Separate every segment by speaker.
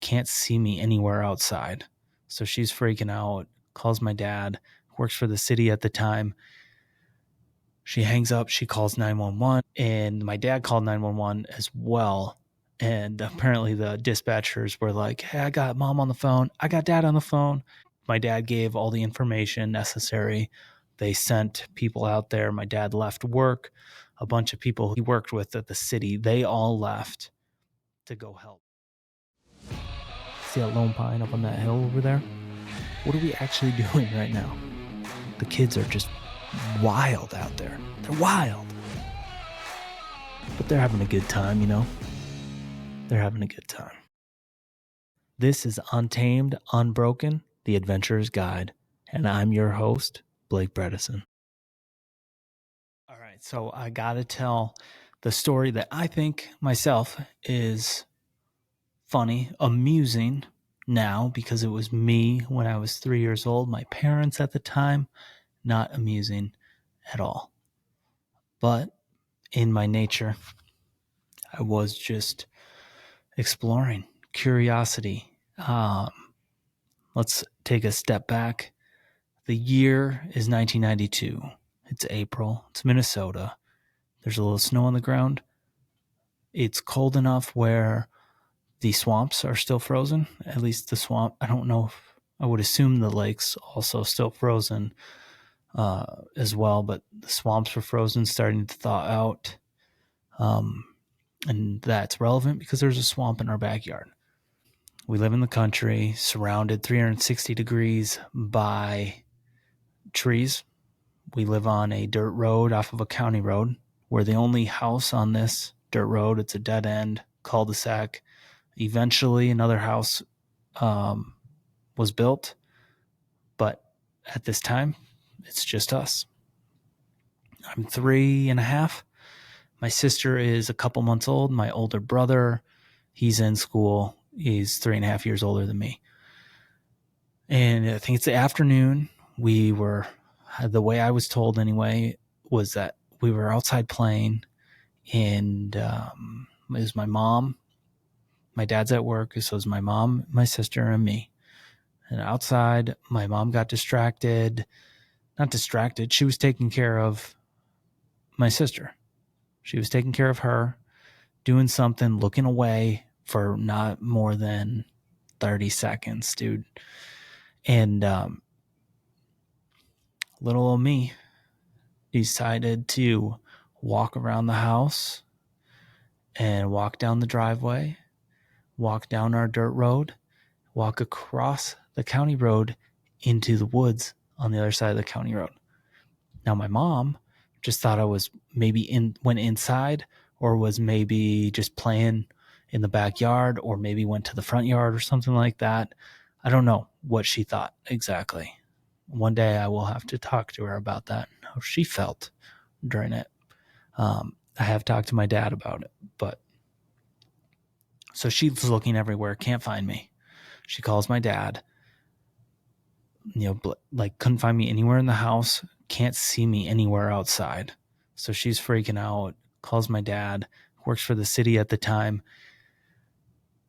Speaker 1: can't see me anywhere outside. So she's freaking out, calls my dad, works for the city at the time. She hangs up, she calls 911, and my dad called 911 as well. And apparently the dispatchers were like, hey, I got mom on the phone. I got dad on the phone. My dad gave all the information necessary. They sent people out there. My dad left work. A bunch of people he worked with at the city, they all left to go help. See that lone pine up on that hill over there? What are we actually doing right now? The kids are just wild out there. They're wild. But they're having a good time, you know? They're having a good time. This is Untamed Unbroken, the Adventurer's Guide, and I'm your host, Blake Bredesen. All right, so I gotta tell the story that I think myself is funny, amusing now, because it was me when I was 3 years old. My parents at the time, not amusing at all. But in my nature, I was just exploring, curiosity. Let's take a step back. The year is 1992. It's April. It's Minnesota. There's a little snow on the ground. It's cold enough where the swamps are still frozen. At least the swamp. I don't know if, I would assume the lake's also still frozen as well, but the swamps were frozen, starting to thaw out. And that's relevant because there's a swamp in our backyard. We live in the country, surrounded 360 degrees by trees. We live on a dirt road off of a county road. We're the only house on this dirt road. It's a dead end cul-de-sac. Eventually, another house was built, but at this time, it's just us. I'm 3.5. My sister is a couple months old. My older brother, he's in school. He's 3.5 years older than me. And I think it's the afternoon. The way I was told anyway, was that we were outside playing, and it was my mom. My dad's at work, so it was my mom, my sister, and me. And outside, my mom got distracted. Not distracted. She was taking care of my sister. She was taking care of her, doing something, looking away for not more than 30 seconds, dude. And little old me decided to walk around the house and walk down the driveway, walk down our dirt road, walk across the county road into the woods on the other side of the county road. Now, my mom just thought I was maybe went inside, or was maybe just playing in the backyard, or maybe went to the front yard or something like that. I don't know what she thought exactly. One day I will have to talk to her about that, how she felt during it. I have talked to my dad about it, but so she's looking everywhere, can't find me. She calls my dad, couldn't find me anywhere in the house, can't see me anywhere outside. So she's freaking out, calls my dad, works for the city at the time.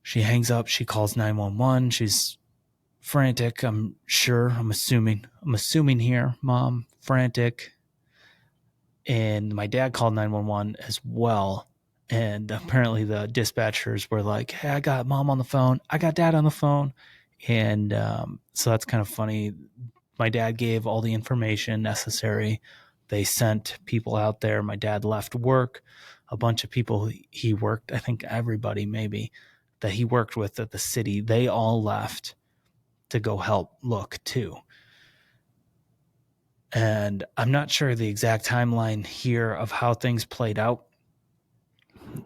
Speaker 1: She hangs up, she calls 911. She's frantic, I'm assuming here, mom, frantic. And my dad called 911 as well. And apparently the dispatchers were like, hey, I got mom on the phone. I got dad on the phone. And so that's kind of funny. My dad gave all the information necessary. They sent people out there. My dad left work. A bunch of people he worked, I think everybody maybe, that he worked with at the city, they all left to go help look too. And I'm not sure the exact timeline here of how things played out.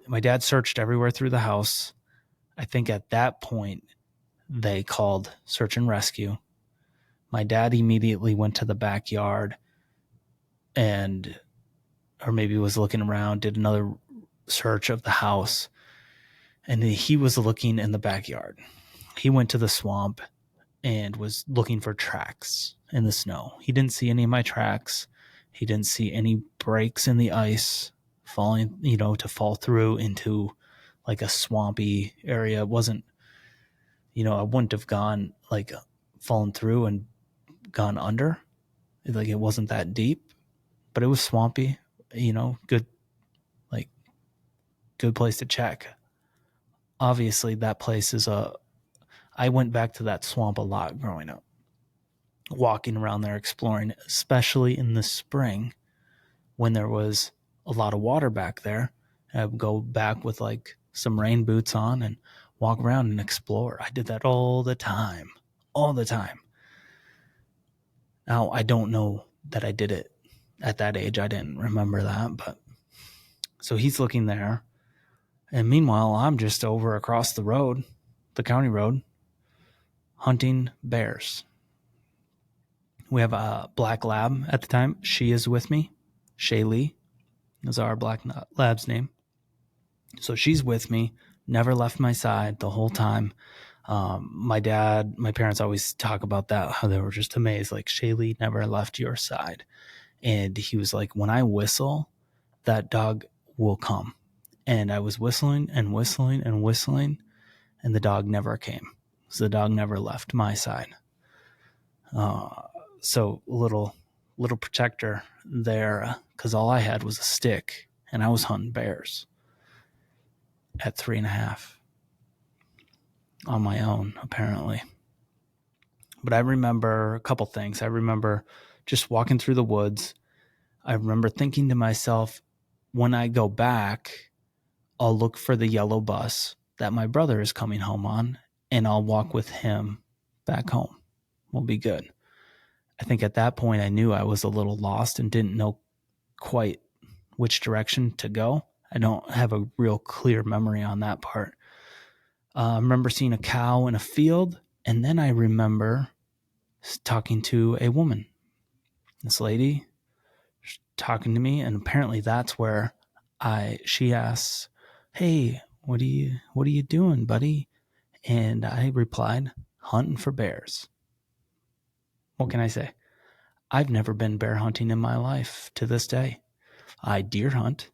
Speaker 1: My dad searched everywhere through the house. I think at that point, they called search and rescue. My dad immediately went to the backyard or maybe was looking around, did another search of the house, and he was looking in the backyard. He went to the swamp and was looking for tracks in the snow. He didn't see any of my tracks. He didn't see any breaks in the ice falling, to fall through into like a swampy area. It wasn't, I wouldn't have fallen through and gone under. Like, it wasn't that deep, but it was swampy, good, like, good place to check. Obviously, that place I went back to that swamp a lot growing up, walking around there, exploring, especially in the spring when there was a lot of water back there. I would go back with like some rain boots on and walk around and explore. I did that all the time. Now, I don't know that I did it at that age. I didn't remember that, but so he's looking there. And meanwhile, I'm just over across the road, the county road, hunting bears. We have a black lab at the time. She is with me. Shaylee is our black lab's name. So she's with me, never left my side the whole time. My parents always talk about that, how they were just amazed. Like, Shaylee never left your side. And he was like, when I whistle, that dog will come. And I was whistling and whistling and whistling, and the dog never came. So the dog never left my side. So little protector there, because all I had was a stick, and I was hunting bears at 3.5 on my own, apparently. But I remember a couple things. I remember just walking through the woods. I remember thinking to myself, when I go back, I'll look for the yellow bus that my brother is coming home on, and I'll walk with him back home. We'll be good. I think at that point I knew I was a little lost and didn't know quite which direction to go. I don't have a real clear memory on that part. I remember seeing a cow in a field, and then I remember talking to a woman. This lady talking to me, and apparently that's where she asks, "Hey, what are you doing, buddy?" And I replied, "Hunting for bears." What can I say? I've never been bear hunting in my life to this day. I deer hunt,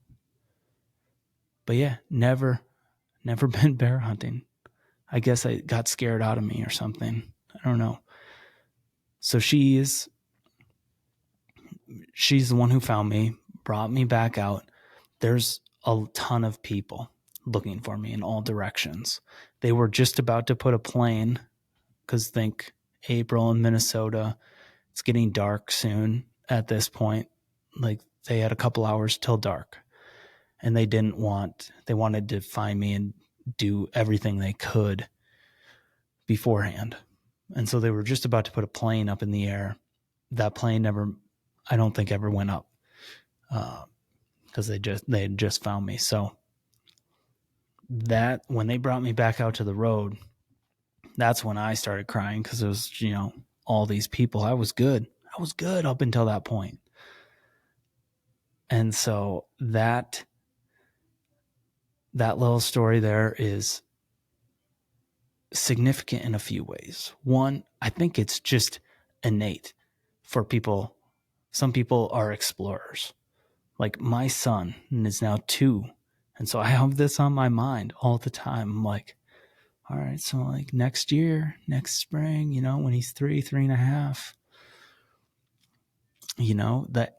Speaker 1: but yeah, never been bear hunting. I guess I got scared out of me or something. I don't know. So she's the one who found me, brought me back out. There's a ton of people looking for me in all directions. They were just about to put a plane, because think April in Minnesota, it's getting dark soon at this point. Like, they had a couple hours till dark, and they wanted to find me and do everything they could beforehand. And so they were just about to put a plane up in the air. That plane I don't think ever went up, because they had just found me. So that, when they brought me back out to the road, that's when I started crying, because it was, all these people. I was good up until that point. And so that little story there is significant in a few ways. One, I think it's just innate for people. Some people are explorers. Like, my son is now 2. And so I have this on my mind all the time. I'm like, all right, so like next year, next spring, when he's 3.5, that,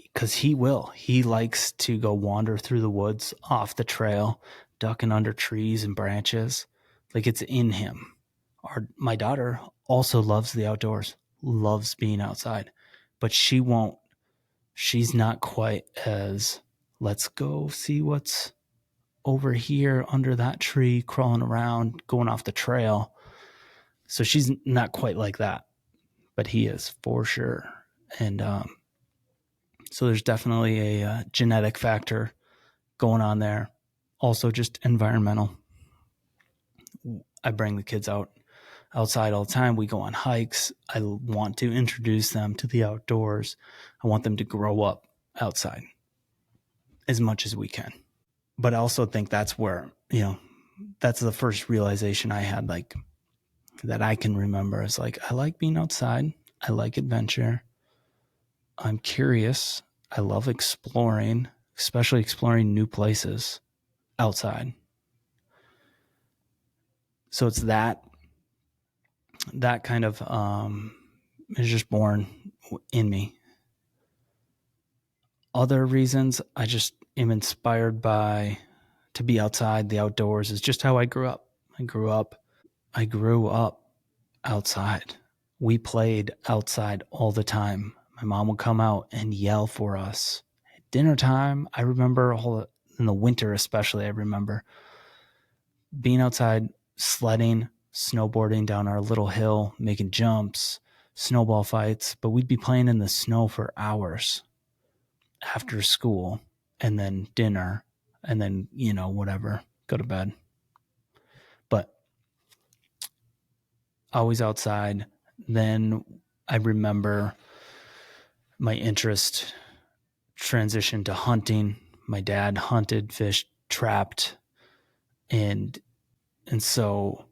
Speaker 1: because he likes to go wander through the woods, off the trail, ducking under trees and branches. Like, it's in him. My daughter also loves the outdoors, loves being outside, but she's not quite as, let's go see what's over here under that tree, crawling around, going off the trail. So she's not quite like that, but he is, for sure. And so there's definitely a genetic factor going on there. Also just environmental. I bring the kids outside all the time. We go on hikes. I want to introduce them to the outdoors. I want them to grow up outside as much as we can. But I also think that's where, that's the first realization I had, like, that I can remember, is like, I like being outside. I like adventure. I'm curious. I love exploring, especially exploring new places outside. So it's that kind of is just born in me. Other reasons, I just am inspired by to be outside, the outdoors is just how I grew up. I grew up outside. We played outside all the time. My mom would come out and yell for us. At dinner time, I remember in the winter especially, I remember being outside, sledding, snowboarding down our little hill, making jumps, snowball fights, but we'd be playing in the snow for hours after school and then dinner and then, whatever, go to bed. But always outside. Then I remember my interest transitioned to hunting. My dad hunted, fished, trapped, and so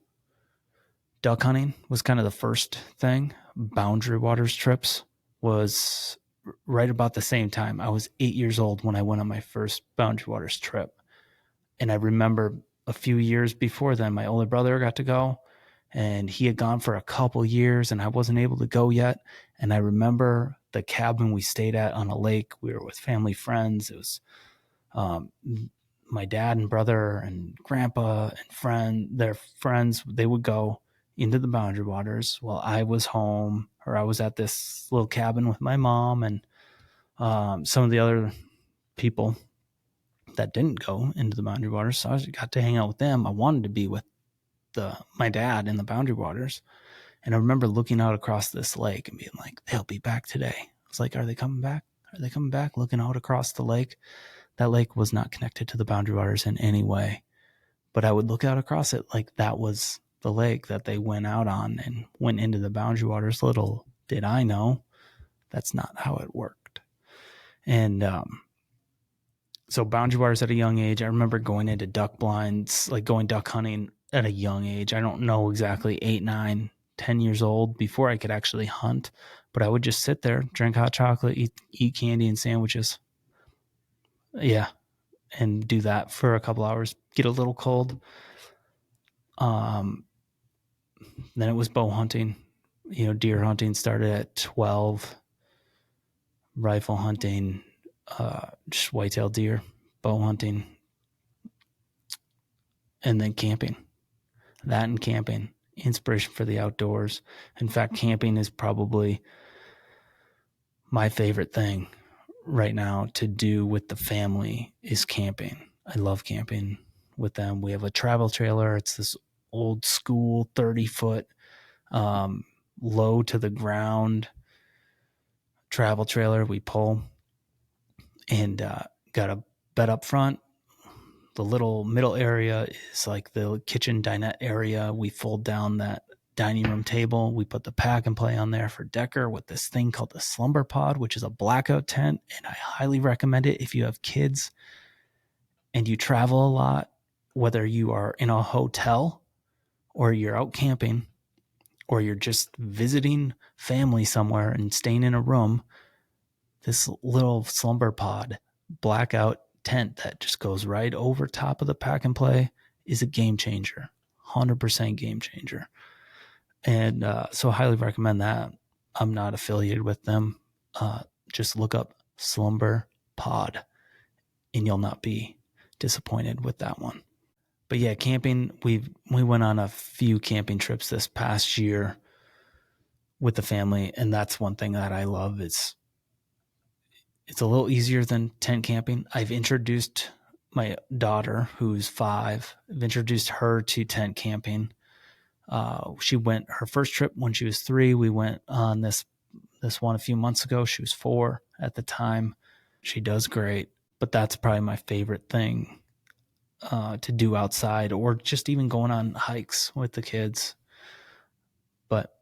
Speaker 1: duck hunting was kind of the first thing. Boundary waters trips was right about the same time. I was 8 years old when I went on my first boundary waters trip. And I remember a few years before then, my older brother got to go, and he had gone for a couple years and I wasn't able to go yet. And I remember the cabin we stayed at on a lake. We were with family friends. It was my dad and brother and grandpa and their friends. They would go into the boundary waters while I was home, or I was at this little cabin with my mom and some of the other people that didn't go into the boundary waters. So I got to hang out with them. I wanted to be with my dad in the boundary waters. And I remember looking out across this lake and being like, they'll be back today. I was like, are they coming back? Are they coming back? Looking out across the lake. That lake was not connected to the boundary waters in any way. But I would look out across it like that was the lake that they went out on and went into the boundary waters. Little did I know that's not how it worked. And so boundary waters at a young age. I remember going into duck blinds, like going duck hunting at a young age. I don't know exactly, 8, 9, 10 years old before I could actually hunt, but I would just sit there, drink hot chocolate, eat candy and sandwiches. Yeah. And do that for a couple hours, get a little cold. Then it was bow hunting, deer hunting started at 12, rifle hunting, just whitetail deer, bow hunting, and then camping. That and camping, inspiration for the outdoors. In fact, camping is probably my favorite thing right now to do with the family is camping. I love camping with them. We have a travel trailer. It's this old school 30-foot low to the ground travel trailer we pull, and got a bed up front. The little middle area is like the kitchen dinette area. We fold down that dining room table. We put the pack and play on there for Decker with this thing called the Slumber Pod, which is a blackout tent. And I highly recommend it if you have kids and you travel a lot, whether you are in a hotel or you're out camping or you're just visiting family somewhere and staying in a room. This little Slumber Pod blackout tent that just goes right over top of the pack and play is a game changer, 100% game changer. And so I highly recommend that. I'm not affiliated with them. Just look up Slumber Pod and you'll not be disappointed with that one. But yeah, camping, we went on a few camping trips this past year with the family, and that's one thing that I love. It's a little easier than tent camping. I've introduced my daughter, who's 5, I've introduced her to tent camping. She went her first trip when she was 3. We went on this one a few months ago. She was 4 at the time. She does great, but that's probably my favorite thing to do outside, or just even going on hikes with the kids. But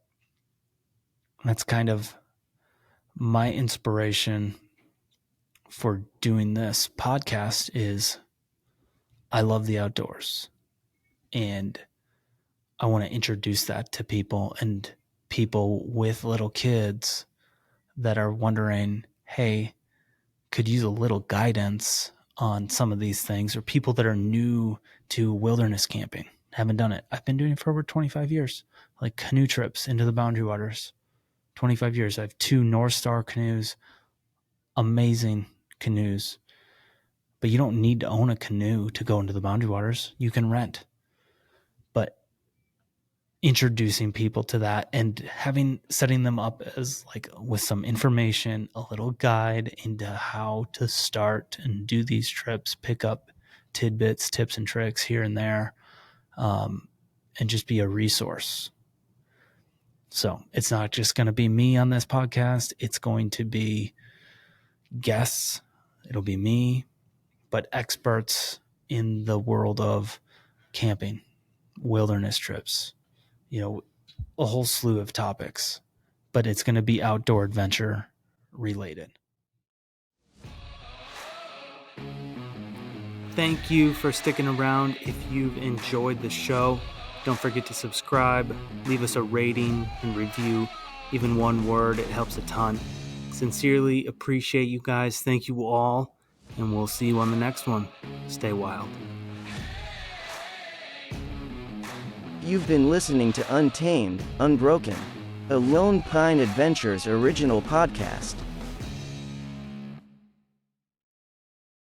Speaker 1: that's kind of my inspiration for doing this podcast is I love the outdoors, and I want to introduce that to people, and people with little kids that are wondering, hey, could use a little guidance on some of these things, or people that are new to wilderness camping. haven't done it. I've been doing it for over 25 years, like canoe trips into the Boundary Waters. 25 years. I have 2 North Star canoes, amazing canoes. But you don't need to own a canoe to go into the Boundary Waters. You can rent. But introducing people to that and setting them up as like with some information, a little guide into how to start and do these trips, pick up tidbits, tips and tricks here and there, and just be a resource. So it's not just going to be me on this podcast. It's going to be guests. It'll be me, but experts in the world of camping, wilderness trips, a whole slew of topics, but it's going to be outdoor adventure related. Thank you for sticking around. If you've enjoyed the show, don't forget to subscribe, leave us a rating and review, even one word. It helps a ton. Sincerely appreciate you guys. Thank you all, and we'll see you on the next one. Stay wild.
Speaker 2: You've been listening to Untamed, Unbroken, a Lone Pine Adventures original podcast.